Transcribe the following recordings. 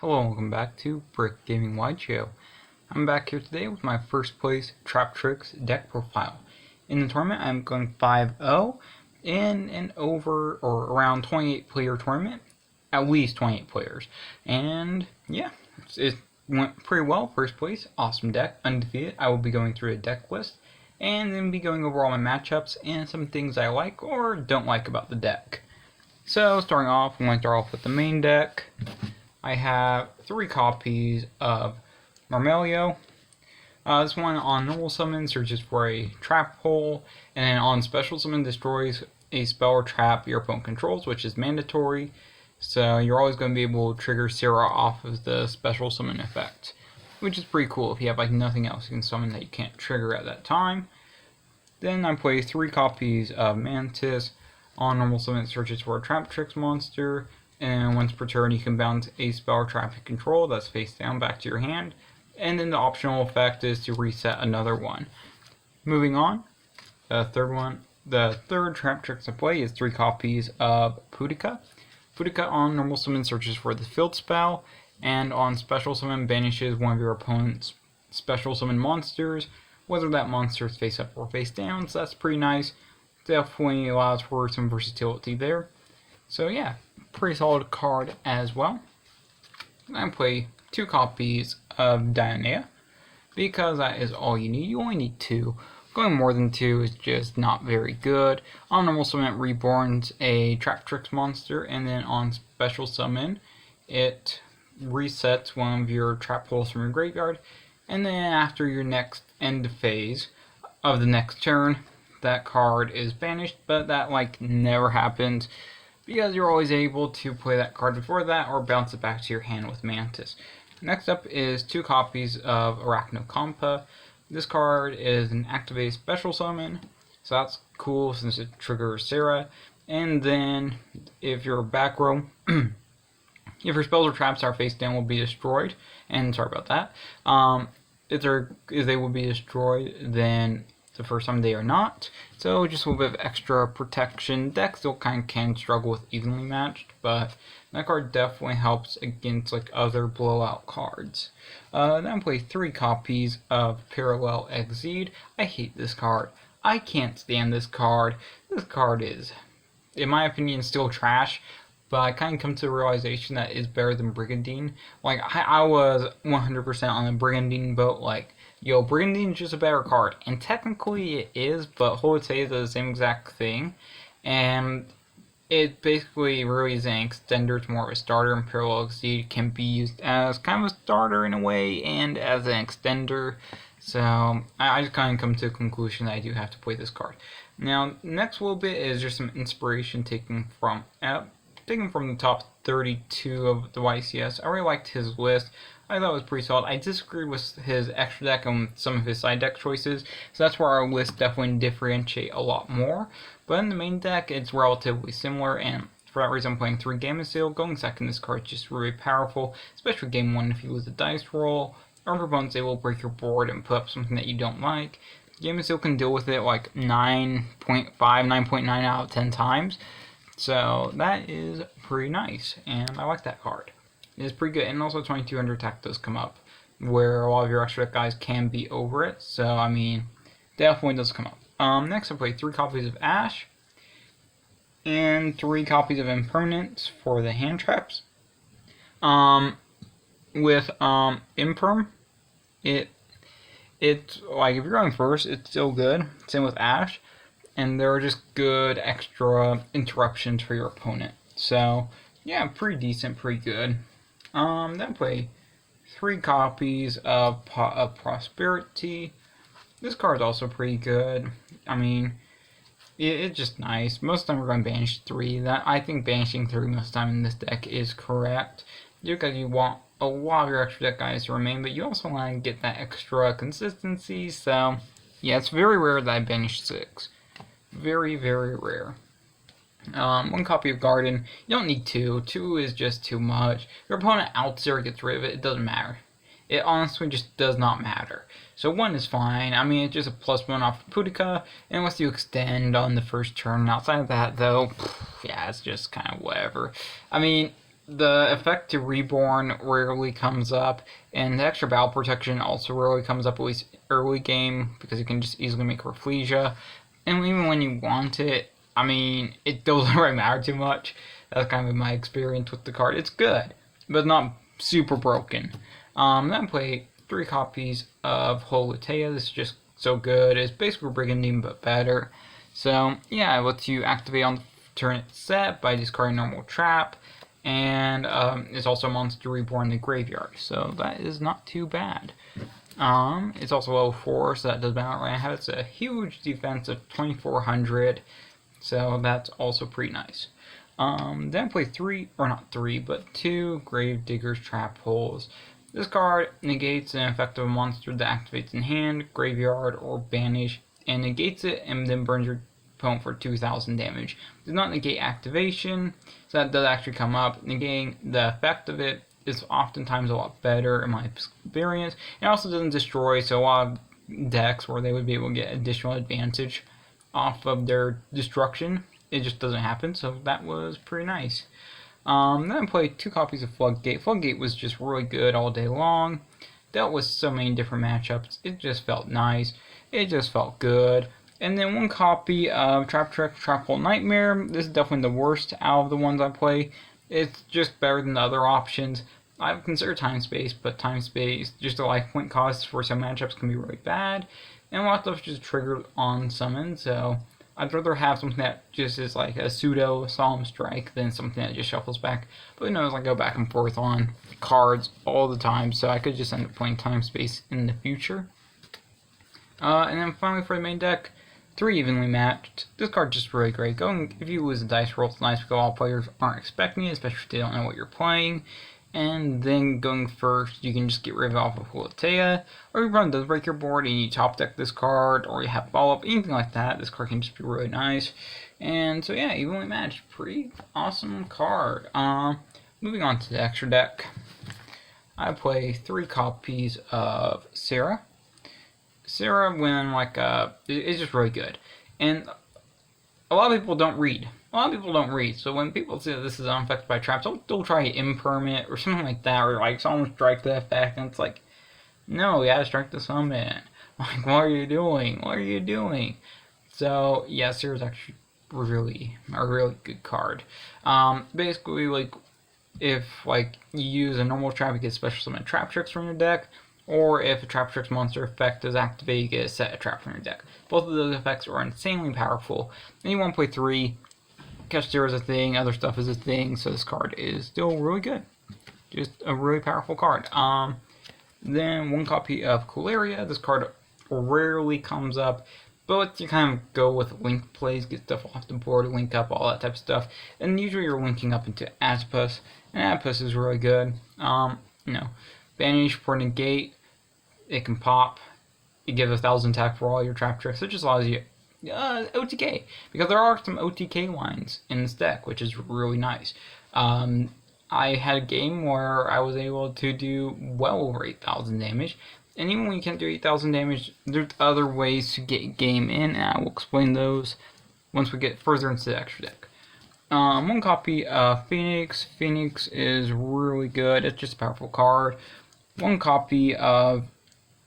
Hello and welcome back to Brick Gaming Wide Show. I'm back here today with my first place Traptrix Deck Profile. In the tournament, I'm going 5-0 in an over or around 28 player tournament, at least 28 players. And yeah, it went pretty well. First place, awesome deck, undefeated. I will be going through a deck list and then be going over all my matchups and some things I like or don't like about the deck. So starting off, I'm going to start off with the main deck. I have 3 copies of Marmelio. This one on normal summon searches for a trap hole, and then on special summon destroys a spell or trap your opponent controls, which is mandatory. So you're always going to be able to trigger Sierra off of the special summon effect, which is pretty cool if you have like nothing else you can summon that you can't trigger at that time. Then I play 3 copies of Mantis. On normal summon it searches for a Traptrix monster, and once per turn you can bounce a spell or trap you control that's face down back to your hand, and then the optional effect is to reset another one. Moving on, the third Traptrix I play is 3 copies of Pudica. Pudica on normal summon searches for the field spell, and on special summon banishes one of your opponent's special summon monsters, whether that monster is face up or face down, so that's pretty nice. Definitely allows for some versatility there. So yeah, pretty solid card as well. I play 2 copies of Dionea because that is all you need. You only need 2. Going more than 2 is just not very good. On normal summon it reborns a Traptrix monster, and then on special summon it resets one of your trap holes from your graveyard, and then after your next end phase of the next turn that card is banished, but that like never happens because you're always able to play that card before that or bounce it back to your hand with Mantis. Next up is 2 copies of Arachnocompa. This card is an activated special summon, so that's cool since it triggers Sarah. And then if your back row, if your spells or traps are face down, will be destroyed. And sorry about that. If they will be destroyed, then the first time they are not, so just a little bit of extra protection. Deck still kind of can struggle with evenly matched, but that card definitely helps against like other blowout cards. Then I play 3 copies of Parallel Exceed. I hate this card. I can't stand this card. This card is, in my opinion, still trash, but I kind of come to the realization that it's better than Brigandine. Like, I was 100% on the Brigandine boat, like, yo, Brigandine's just a better card. And technically it is, but Holisei is the same exact thing. And it basically really is an extender. It's more of a starter, and Parallel Exceed can be used as kind of a starter in a way, and as an extender. So I just kind of come to the conclusion that I do have to play this card. Now, next little bit is just some inspiration taken from the top 32 of the YCS. I really liked his list. I thought it was pretty solid. I disagreed with his extra deck and some of his side deck choices, so that's where our list definitely differentiate a lot more. But in the main deck, it's relatively similar, and for that reason I'm playing 3 Gamma Seal. Going second, this card is just really powerful, especially game 1 if you lose a dice roll, or if your opponent's able to break your board and put up something that you don't like. Gamma Seal can deal with it like 9.5, 9.9 out of 10 times, so that is pretty nice, and I like that card. It's pretty good, and also 2200 attack does come up, where a lot of your extra deck guys can be over it, so I mean, definitely does come up. Next I play 3 copies of Ash, and 3 copies of Impermanence for the hand traps. With Imperm, it's like if you're going first, it's still good. Same with Ash, and there are just good extra interruptions for your opponent. So yeah, pretty decent, pretty good. Then play 3 copies of Pot of Prosperity. This card is also pretty good. I mean, it's just nice. Most of the time we're going to banish 3. That I think banishing 3 most of the time in this deck is correct, because you want a lot of your extra deck guys to remain, but you also want to get that extra consistency. So yeah, it's very rare that I banish 6. Very, very rare. 1 copy of Garden. You don't need 2. 2 is just too much. Your opponent outs or gets rid of it. It doesn't matter. It honestly just does not matter. So 1 is fine. I mean, it's just a +1 off of Pudica, unless you extend on the first turn. Outside of that, though, yeah, it's just kind of whatever. I mean, the effect to Reborn rarely comes up, and the extra battle protection also rarely comes up, at least early game, because you can just easily make Rafflesia. And even when you want it, I mean, it doesn't really matter too much. That's kind of my experience with the card. It's good, but not super broken. Then I play 3 copies of Holutea. This is just so good. It's basically Brigandine, but better. So, yeah, it lets you activate on the turn it's set by discarding normal trap. And it's also a monster reborn in the graveyard, so that is not too bad. It's also level 4, so that does matter. I have it's a huge defense of 2400, so that's also pretty nice. Then I play 2 Gravedigger's Trap Holes. This card negates an effect of a monster that activates in hand, graveyard, or banish, and negates it and then burns your opponent for 2000 damage. Does not negate activation, so that does actually come up. Negating the effect of it is oftentimes a lot better in my experience. It also doesn't destroy, so a lot of decks where they would be able to get additional advantage off of their destruction, it just doesn't happen, so that was pretty nice. Then I played 2 copies of Floodgate. Floodgate was just really good all day long. Dealt with so many different matchups. It just felt nice. It just felt good. And then 1 copy of Traptrix Trap Nightmare. This is definitely the worst out of the ones I play. It's just better than the other options. I would consider Time Space, but Time Space, just a life point cost for some matchups can be really bad. And a lot of stuff just triggered on summon, so I'd rather have something that just is like a pseudo Solemn Strike than something that just shuffles back. But who knows, I go back and forth on cards all the time, so I could just end up playing Time Space in the future. And then finally for the main deck, 3 Evenly Matched. This card's just really great. If you lose a dice roll, it's nice because all players aren't expecting it, especially if they don't know what you're playing. And then going first, you can just get rid of off of Holutea, or your opponent does break your board and you top deck this card, or you have follow up, anything like that. This card can just be really nice. And so yeah, Evenly Matched, pretty awesome card. Moving on to the extra deck, I play 3 copies of Sarah. Sarah, when is just really good, and a lot of people don't read. So when people say that this is unaffected by traps, they'll try impermanent or something like that, or like someone strike the effect, and it's like, no, you gotta strike the summon. Like, what are you doing? So yeah, Sarah's actually really a really good card. Basically, like if you use a normal trap, you get special summon Traptrix from your deck. Or if a Traptrix monster effect is activated, you get a set of trap from your deck. Both of those effects are insanely powerful. And you want to play 3. Kashtira is a thing, other stuff is a thing, so this card is still really good. Just a really powerful card. Then 1 copy of Colaria. This card rarely comes up, but you kind of go with link plays, get stuff off the board, link up, all that type of stuff. And usually you're linking up into Adipus, and Adipus is really good. Banish for negate. It can pop. It gives 1000 attack for all your Traptrix. It just allows you OTK, because there are some OTK lines in this deck, which is really nice. I had a game where I was able to do well over 8000 damage, and even when you can't do 8000 damage, there's other ways to get game in, and I will explain those once we get further into the extra deck. 1 copy of Phoenix. Phoenix is really good. It's just a powerful card. 1 copy of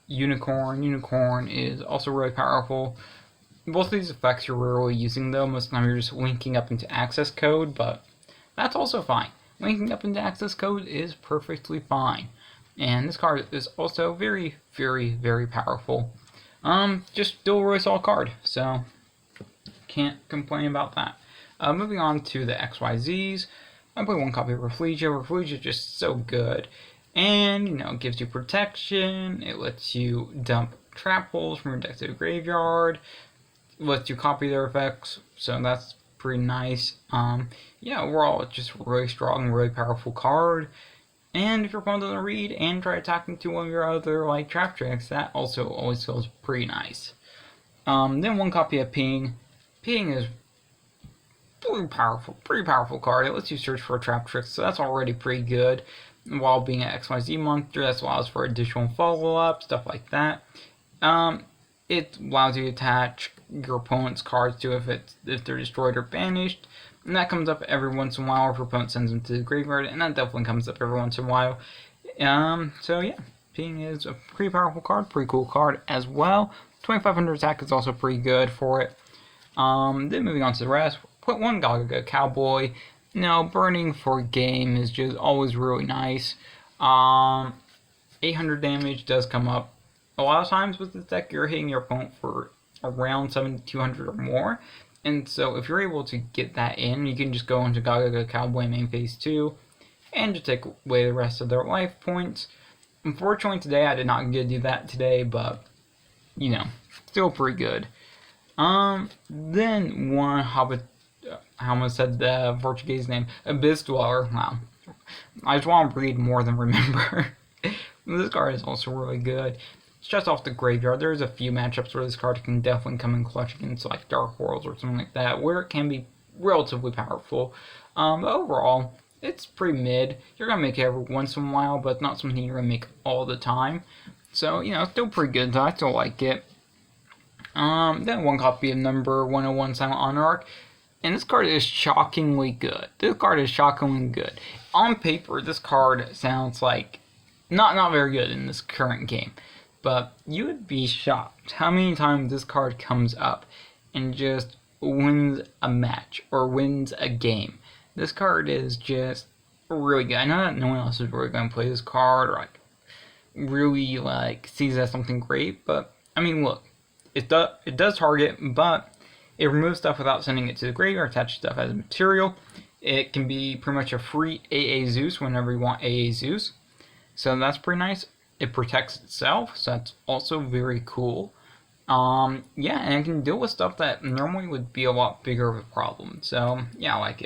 Unicorn. Unicorn is also really powerful. Both of these effects you're rarely using though. Most of the time you're just linking up into access code, but that's also fine. Linking up into access code is perfectly fine. And this card is also very, very, very powerful. Just still a really solid card, so can't complain about that. Moving on to the XYZs. I play 1 copy of Rafflesia. Rafflesia is just so good. And, it gives you protection, it lets you dump trap holes from your deck to the graveyard, it lets you copy their effects, so that's pretty nice. Yeah, overall, it's just a really strong, really powerful card. And if your opponent doesn't read and try attacking to one of your other, Traptrix, that also always feels pretty nice. Then 1 copy of Ping. Ping is pretty powerful card. It lets you search for a Traptrix, so that's already pretty good. While being an XYZ monster, that allows for additional follow-up, stuff like that. It allows you to attach your opponent's cards to if they're destroyed or banished. and that comes up every once in a while if your opponent sends them to the graveyard, and that definitely comes up every once in a while. So yeah, Ping is a pretty powerful card, pretty cool card as well. 2500 attack is also pretty good for it. Then moving on to the rest, put one Gaga Cowboy. Now, burning for game is just always really nice. 800 damage does come up. A lot of times with this deck, you're hitting your opponent for around 7200 or more. And so if you're able to get that in, you can just go into Gaga Cowboy main phase 2 and just take away the rest of their life points. Unfortunately today I did not get to do that today, but you know, still pretty good. Then one Hobbit, I almost said the Portuguese name, Abyss Dweller. Wow, I just want to read more than remember. This card is also really good. It's just off the graveyard. There's a few matchups where this card can definitely come in clutch against like Dark Worlds or something like that, where it can be relatively powerful. But overall, it's pretty mid. You're gonna make it every once in a while, but not something you're gonna make all the time. So, you know, still pretty good, so I still like it. Then one copy of number 101 Silent Monarch. And this card is shockingly good. This card is shockingly good. On paper, this card sounds like not very good in this current game. But you would be shocked how many times this card comes up and just wins a match or wins a game. This card is just really good. I know that no one else is really going to play this card or like really like sees it as something great, but I mean, look, it does target, but it removes stuff without sending it to the graveyard, attach stuff as material. It can be pretty much a free AA Zeus whenever you want AA Zeus. So that's pretty nice. It protects itself, so that's also very cool. Yeah, and it can deal with stuff that normally would be a lot bigger of a problem. So yeah, I like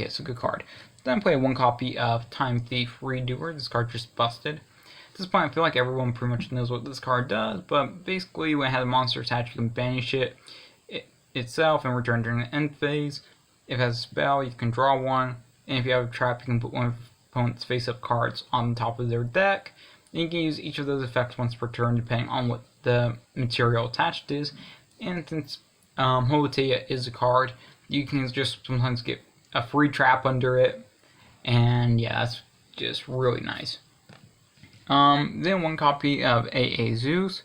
it. It's a good card. Then I play one copy of Time Thief Redoer. This card just busted. At this point, I feel like everyone pretty much knows what this card does, but basically when it has a monster attached, you can banish it itself and return during the end phase. If it has a spell, you can draw one, and if you have a trap, you can put one of your opponent's face-up cards on the top of their deck. And you can use each of those effects once per turn, depending on what the material attached is. And since Holotea is a card, you can just sometimes get a free trap under it, and yeah, that's just really nice. Then one copy of AA Zeus.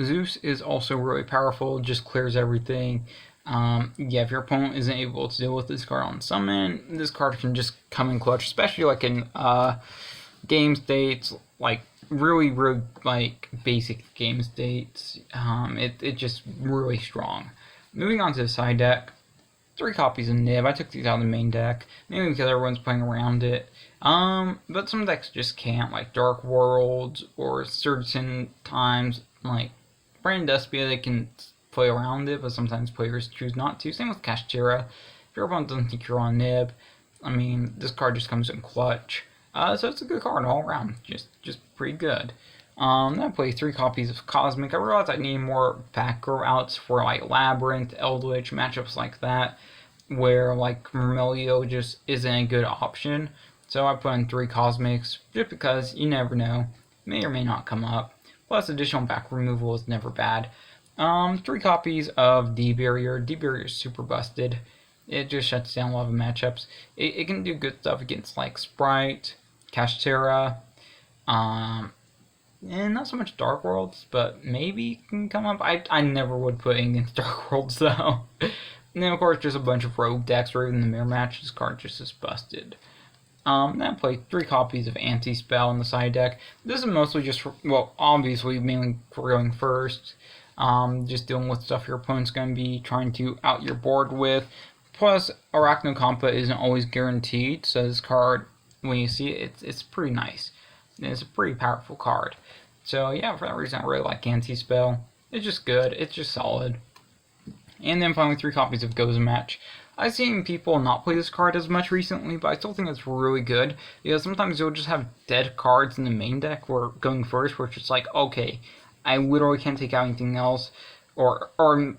Zeus is also really powerful, just clears everything. Yeah, if your opponent isn't able to deal with this card on summon, this card can just come in clutch, especially like in game states, like really like basic game states. It's just really strong. Moving on to the side deck, 3 copies of Nib. I took these out of the main deck, mainly because everyone's playing around it. But some decks just can't, like Dark Worlds, or certain times, like Brand Despia, they can play around it, but sometimes players choose not to. Same with Kashtira. If your opponent doesn't think you're on Nib, I mean, this card just comes in clutch. So it's a good card all around, just pretty good. Then I play 3 copies of Cosmic. I realized I need more back row outs for like Labyrinth, Eldritch, matchups like that, where like Vermelio just isn't a good option. So I put in 3 Cosmics, just because you never know, may or may not come up. Plus additional back removal is never bad. 3 copies of D-Barrier. D-Barrier is super busted. It just shuts down a lot of matchups. It can do good stuff against like Sprite, Kashtira, and not so much Dark Worlds, but maybe it can come up. I never would put in against Dark Worlds though. And then of course just a bunch of rogue decks, or even the mirror match. This card just is busted. Then I played 3 copies of Anti-Spell in the side deck. This is mostly just for, well, obviously mainly for going first. Just dealing with stuff your opponent's going to be trying to out your board with. Plus, Arachnocompa isn't always guaranteed, so this card, when you see it, it's pretty nice. It's a pretty powerful card. So yeah, for that reason I really like Anti-Spell. It's just good, it's just solid. And then finally 3 copies of Goza Match. I've seen people not play this card as much recently, but I still think it's really good. Because sometimes you'll just have dead cards in the main deck where going first, where it's just like, okay, I literally can't take out anything else. Or I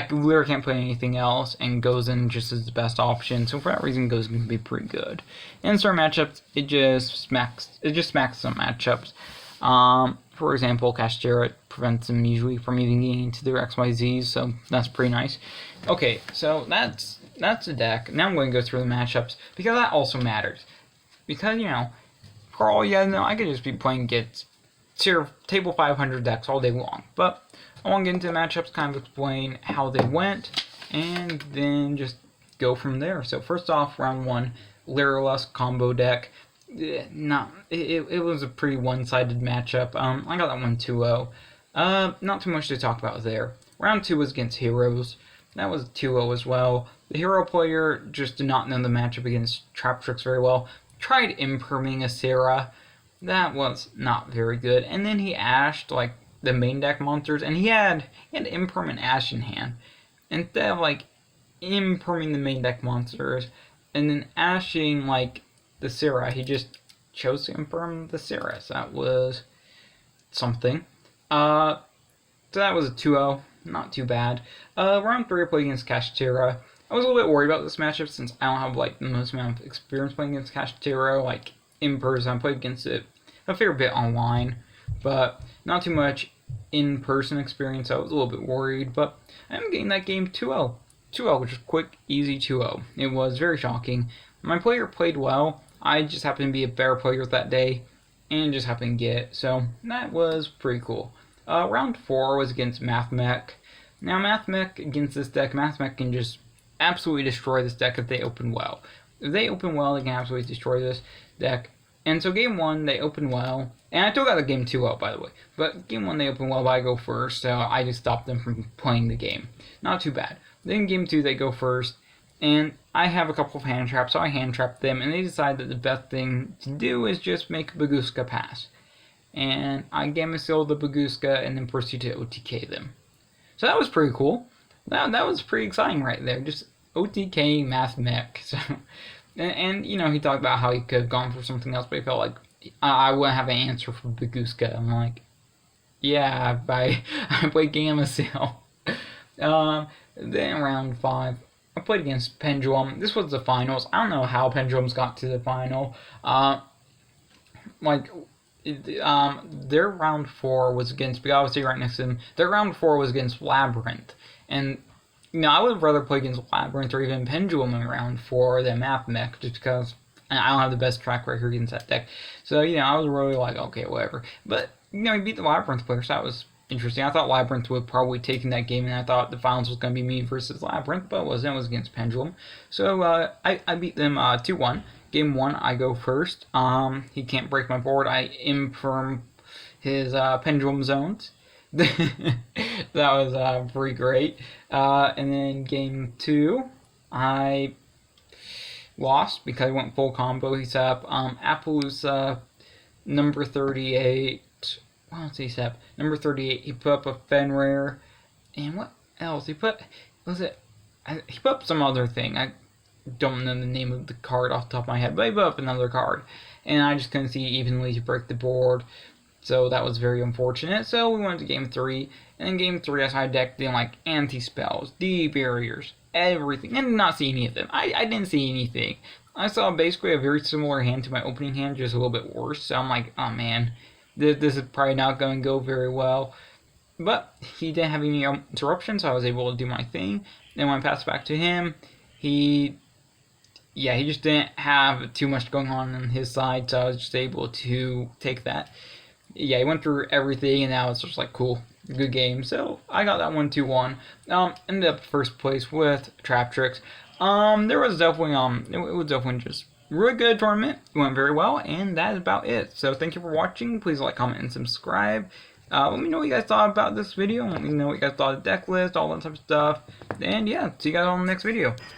literally can't play anything else, and Gozen just is the best option. So for that reason, Gozen can be pretty good. In certain matchups, it just smacks some matchups. For example, Kashtira prevents them usually from even getting into their XYZs, so that's pretty nice. Okay, so that's that's the deck. Now I'm going to go through the matchups, because that also matters. Because, you know, for all you guys know, I could just be playing against table 500 decks all day long. But I want to get into the matchups, kind of explain how they went, and then just go from there. So first off, round 1, lyrilusc combo deck. It was a pretty one-sided matchup. I got that one 2-0. Not too much to talk about there. Round 2 was against heroes. That was 2-0 as well. The hero player just did not know the matchup against Traptrix very well. Tried imperming a Sarah. That was not very good. And then he ashed like the main deck monsters, and he had imperm and ash in hand. Instead of like imperming the main deck monsters and then ashing like the Sarah, he just chose to imperm the Sarah. So that was something. So that was a 2-0. Not too bad. Round 3 I played against Kashtira. I was a little bit worried about this matchup since I don't have like the most amount of experience playing against Kashtira, like in person. I played against it a fair bit online, but not too much in-person experience. So I was a little bit worried, but I am getting that game 2-0. 2-0, which is quick, easy 2-0. It was very shocking. My player played well. I just happened to be a better player that day, and just happened to get it. So that was pretty cool. Round 4 was against mathmech. Now mathmech against this deck, mathmech can just absolutely destroy this deck if they open well. If they open well, they can absolutely destroy this deck. And so game 1, they open well. And I still got the game 2-0, by the way. But game 1, they open well, but I go first, so I just stopped them from playing the game. Not too bad. Then game 2, they go first. And I have a couple of hand traps, so I hand trapped them. And they decide that the best thing to do is just make Baguska pass. And I gamma seal the Baguska and then proceed to OTK them. So that was pretty cool. That was pretty exciting right there. Just OTK mathmech. So, and you know, he talked about how he could have gone for something else, but he felt like I wouldn't have an answer for Baguska. I'm like, yeah, I played gamma seal. Then round 5, I played against Pendulum. This was the finals. I don't know how Pendulums got to the final. Their round 4 was against, because I was right next to them, their round 4 was against Labyrinth. And, you know, I would rather play against Labyrinth or even Pendulum in round 4 than mathmech, just because I don't have the best track record against that deck. So, you know, I was really like, okay, whatever. But, you know, he beat the Labyrinth player, so that was interesting. I thought Labyrinth would probably take in that game, and I thought the finals was going to be me versus Labyrinth, but it wasn't. It was against Pendulum. So, I beat them 2-1. Game 1, I go first. He can't break my board. I imperm his pendulum zones. That was pretty great. And then game 2, I lost because I went full combo. He set up Appaloosa number 38. What else did he set up? Number 38. He put up a Fenrir. And what else? He put up some other thing. I don't know the name of the card off the top of my head, but I put up another card, and I just couldn't see evenly to break the board, so that was very unfortunate. So we went to game 3, and in game 3 I decked in like anti-spells, barriers, everything, and did not see any of them. I didn't see anything. I saw basically a very similar hand to my opening hand, just a little bit worse, so I'm like, oh man, this is probably not going to go very well. But he didn't have any interruptions, so I was able to do my thing. Then when I passed back to him, he just didn't have too much going on his side, so I was just able to take that. Yeah, he went through everything, and now it's just like, cool, good game. So I got that one 2-1. Ended up first place with Traptrix. There was definitely it was definitely just a really good tournament. It went very well, and that is about it. So thank you for watching. Please like, comment, and subscribe. Let me know what you guys thought about this video. Let me know what you guys thought of the deck list, all that type of stuff. And yeah, see you guys on the next video.